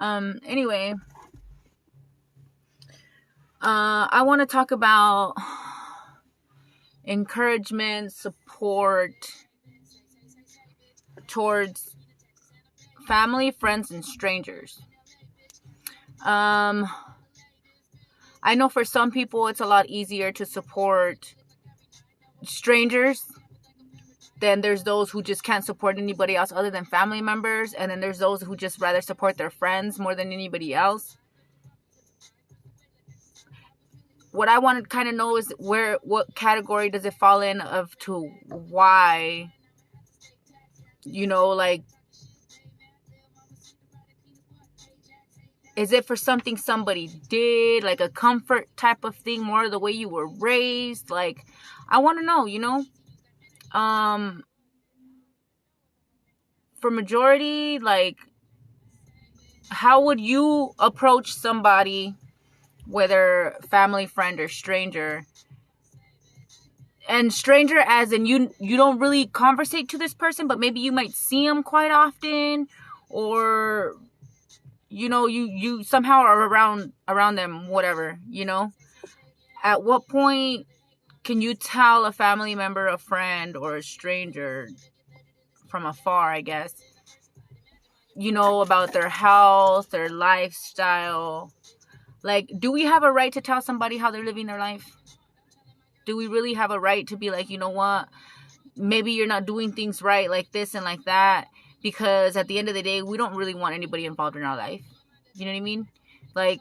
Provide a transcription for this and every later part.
Anyway, I want to talk about encouragement, support towards family, friends, and strangers. Um, I know for some people it's a lot easier to support strangers. Then there's those who just can't support anybody else other than family members. And then there's those who just rather support their friends more than anybody else. What I want to kind of know is what category does it fall in of to why, like, is it for something somebody did, like a comfort type of thing, more the way you were raised? Like, I want to know, for majority, like, how would you approach somebody, whether family, friend, or stranger? And stranger as in you don't really conversate to this person, but maybe you might see them quite often, or you somehow are around them, whatever. At what point can you tell a family member, a friend, or a stranger from afar, I guess, about their health, their lifestyle? Like, do we have a right to tell somebody how they're living their life? Do we really have a right to be like, you know what, maybe you're not doing things right, like this and like that? Because at the end of the day, we don't really want anybody involved in our life. You know what I mean? Like,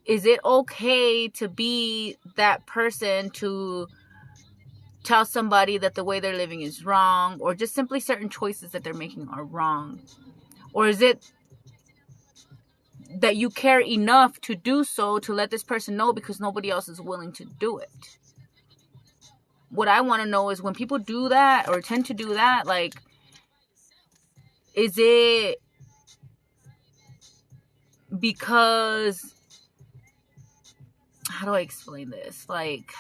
is it okay to be that person to tell somebody that the way they're living is wrong, or just simply certain choices that they're making are wrong? Or is it that you care enough to do so, to let this person know because nobody else is willing to do it? What I want to know is, when people do that or tend to do that, like, is it because, how do I explain this? Like,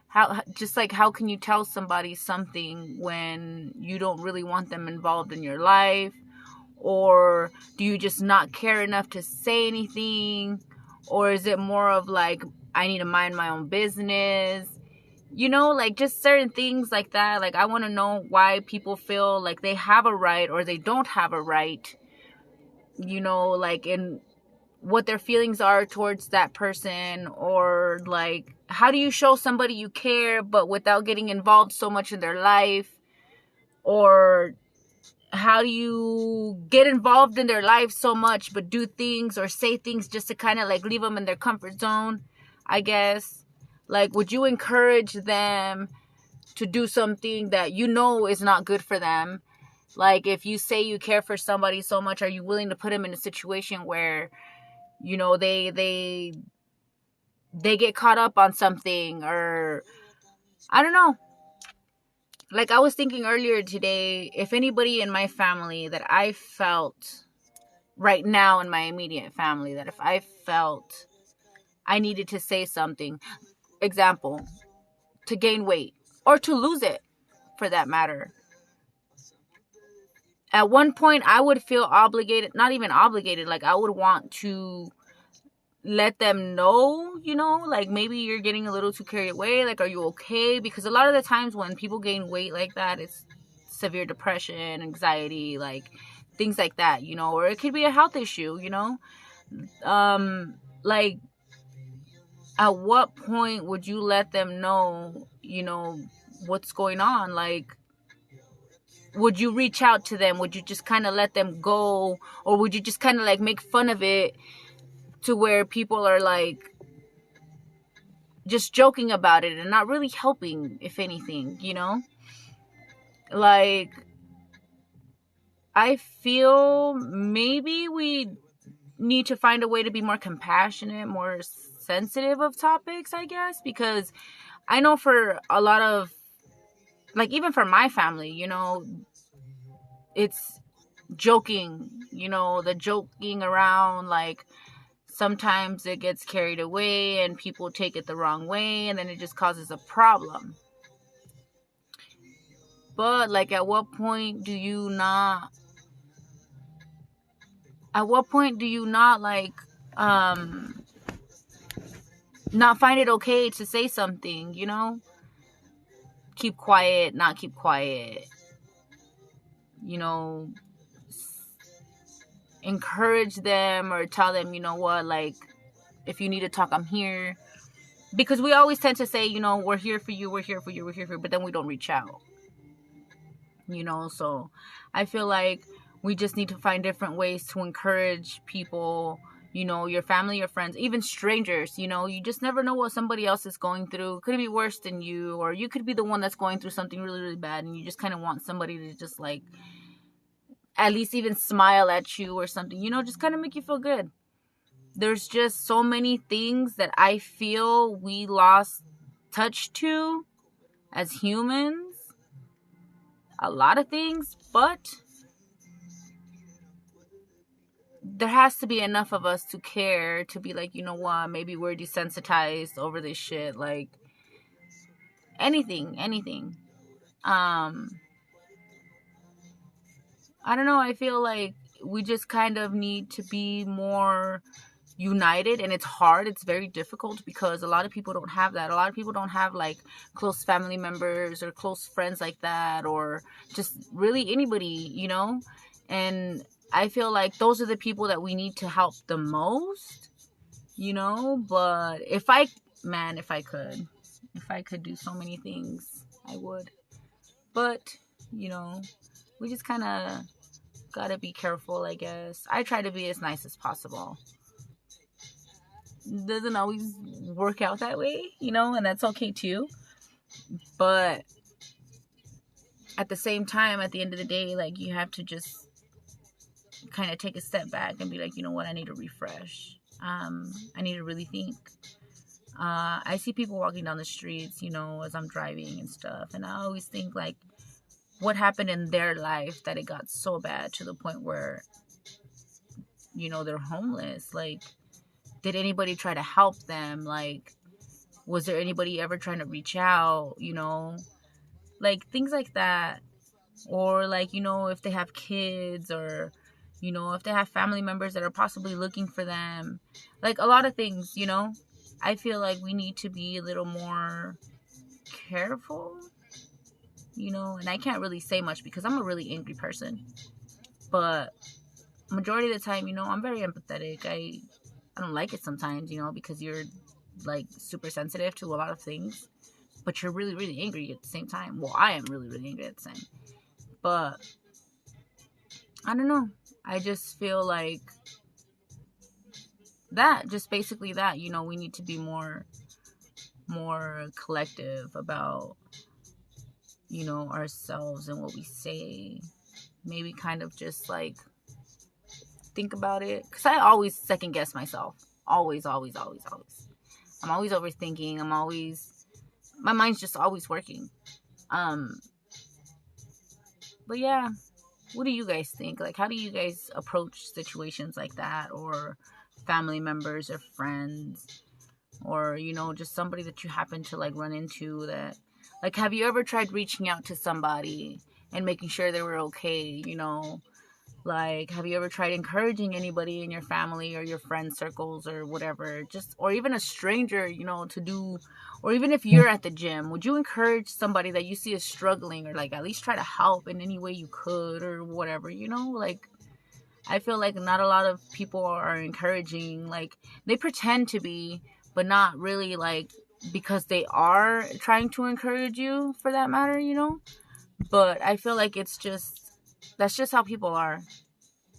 how can you tell somebody something when you don't really want them involved in your life? Or do you just not care enough to say anything? Or is it more of like, I need to mind my own business? Like, just certain things like that. Like, I want to know why people feel like they have a right or they don't have a right, like, in what their feelings are towards that person. Or like, how do you show somebody you care but without getting involved so much in their life? Or how do you get involved in their life so much but do things or say things just to kind of like leave them in their comfort zone, I guess? Like, would you encourage them to do something that is not good for them? Like, if you say you care for somebody so much, are you willing to put them in a situation where they get caught up on something? Or I don't know. Like, I was thinking earlier today, if anybody in my family that I felt right now, in my immediate family, that if I felt I needed to say something, example, to gain weight or to lose it, for that matter, at one point I would feel obligated, not even obligated, like, I would want to let them know, like, maybe you're getting a little too carried away. Like, are you okay? Because a lot of the times when people gain weight like that, it's severe depression, anxiety, like things like that, or it could be a health issue, like, at what point would you let them know, what's going on? Like, would you reach out to them? Would you just kind of let them go? Or would you just kind of like make fun of it to where people are like just joking about it and not really helping, if anything, Like, I feel maybe we need to find a way to be more compassionate, more sensitive of topics, I guess, because I know for a lot of, like, even for my family, it's joking, the joking around, like, sometimes it gets carried away and people take it the wrong way, and then it just causes a problem. But, like, at what point do you not At what point do you not not find it okay to say something, keep quiet, not keep quiet, you know, encourage them or tell them, what, like, if you need to talk, I'm here. Because we always tend to say, we're here for you, we're here for you, we're here for you, but then we don't reach out, so I feel like we just need to find different ways to encourage people, your family, your friends, even strangers. You just never know what somebody else is going through. It could be worse than you, or you could be the one that's going through something really, really bad, and you just kind of want somebody to just like at least even smile at you or something, just kind of make you feel good. There's just so many things that I feel we lost touch to as humans. A lot of things, but there has to be enough of us to care, to be like, what, maybe we're desensitized over this shit. Like, anything. I don't know. I feel like we just kind of need to be more united, and it's hard. It's very difficult because a lot of people don't have that. A lot of people don't have like close family members or close friends like that, or just really anybody, and I feel like those are the people that we need to help the most, but if I could do so many things, I would. But we just kind of gotta be careful, I guess. I try to be as nice as possible. Doesn't always work out that way, and that's okay too. But at the same time, at the end of the day, like, you have to just kind of take a step back and be like, you know what, I need to refresh. I need to really think. I see people walking down the streets, as I'm driving and stuff, and I always think, like, what happened in their life that it got so bad to the point where, they're homeless. Like, did anybody try to help them? Like, was there anybody ever trying to reach out? Like, things like that. Or, like, if they have kids, or if they have family members that are possibly looking for them. Like, a lot of things, I feel like we need to be a little more careful, and I can't really say much because I'm a really angry person. But majority of the time, I'm very empathetic. I don't like it sometimes, because you're like super sensitive to a lot of things, but you're really, really angry at the same time. Well, I am really, really angry at the same. But I don't know. I just feel like that, just basically that, we need to be more collective about, ourselves and what we say. Maybe kind of just like think about it, because I always second guess myself. Always. I'm always overthinking. My mind's just always working. But yeah, what do you guys think? Like, how do you guys approach situations like that, or family members or friends, or just somebody that you happen to like run into that, like, have you ever tried reaching out to somebody and making sure they were okay? Like, have you ever tried encouraging anybody in your family or your friend circles or whatever, just, or even a stranger, to do, or even if you're at the gym, would you encourage somebody that you see is struggling, or like at least try to help in any way you could, or whatever, like, I feel like not a lot of people are encouraging. Like, they pretend to be, but not really, like, because they are trying to encourage you, for that matter, but I feel like that's just how people are.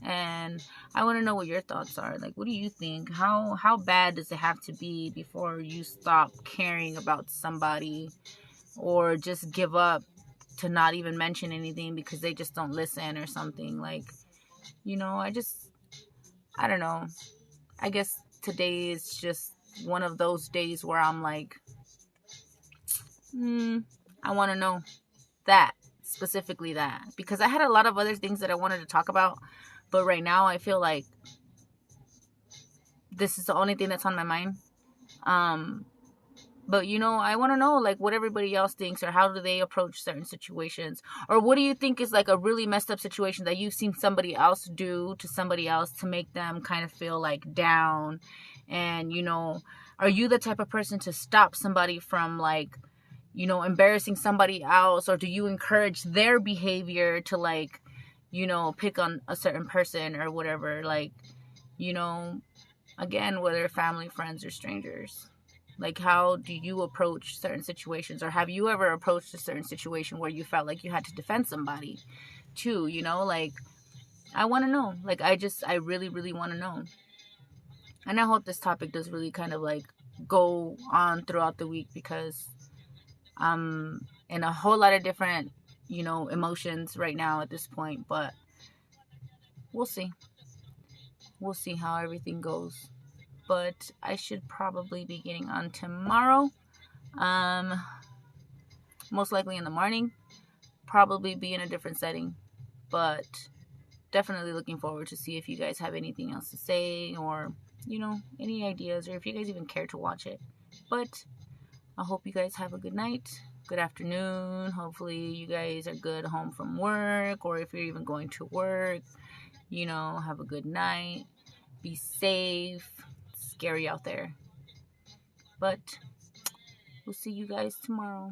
And I want to know what your thoughts are. Like, what do you think? How bad does it have to be before you stop caring about somebody, or just give up, to not even mention anything because they just don't listen or something? Like, I don't know. I guess today is just one of those days where I'm like, I want to know that, specifically that, because I had a lot of other things that I wanted to talk about, but right now I feel like this is the only thing that's on my mind. But I want to know like what everybody else thinks, or how do they approach certain situations, or what do you think is like a really messed up situation that you've seen somebody else do to somebody else to make them kind of feel like down. And are you the type of person to stop somebody from like embarrassing somebody else, or do you encourage their behavior to like pick on a certain person or whatever, like you know again, whether family, friends, or strangers? Like, how do you approach certain situations, or have you ever approached a certain situation where you felt like you had to defend somebody too? Like, I want to know. Like, I really, really want to know. And I hope this topic does really kind of like go on throughout the week, because I'm in a whole lot of different, emotions right now at this point. But we'll see. We'll see how everything goes. But I should probably be getting on tomorrow. Um, Most likely in the morning. Probably be in a different setting. But definitely looking forward to see if you guys have anything else to say, or, any ideas, or if you guys even care to watch it. But I hope you guys have a good night, good afternoon. Hopefully you guys are good home from work, or if you're even going to work, have a good night. Be safe. It's scary out there. But we'll see you guys tomorrow.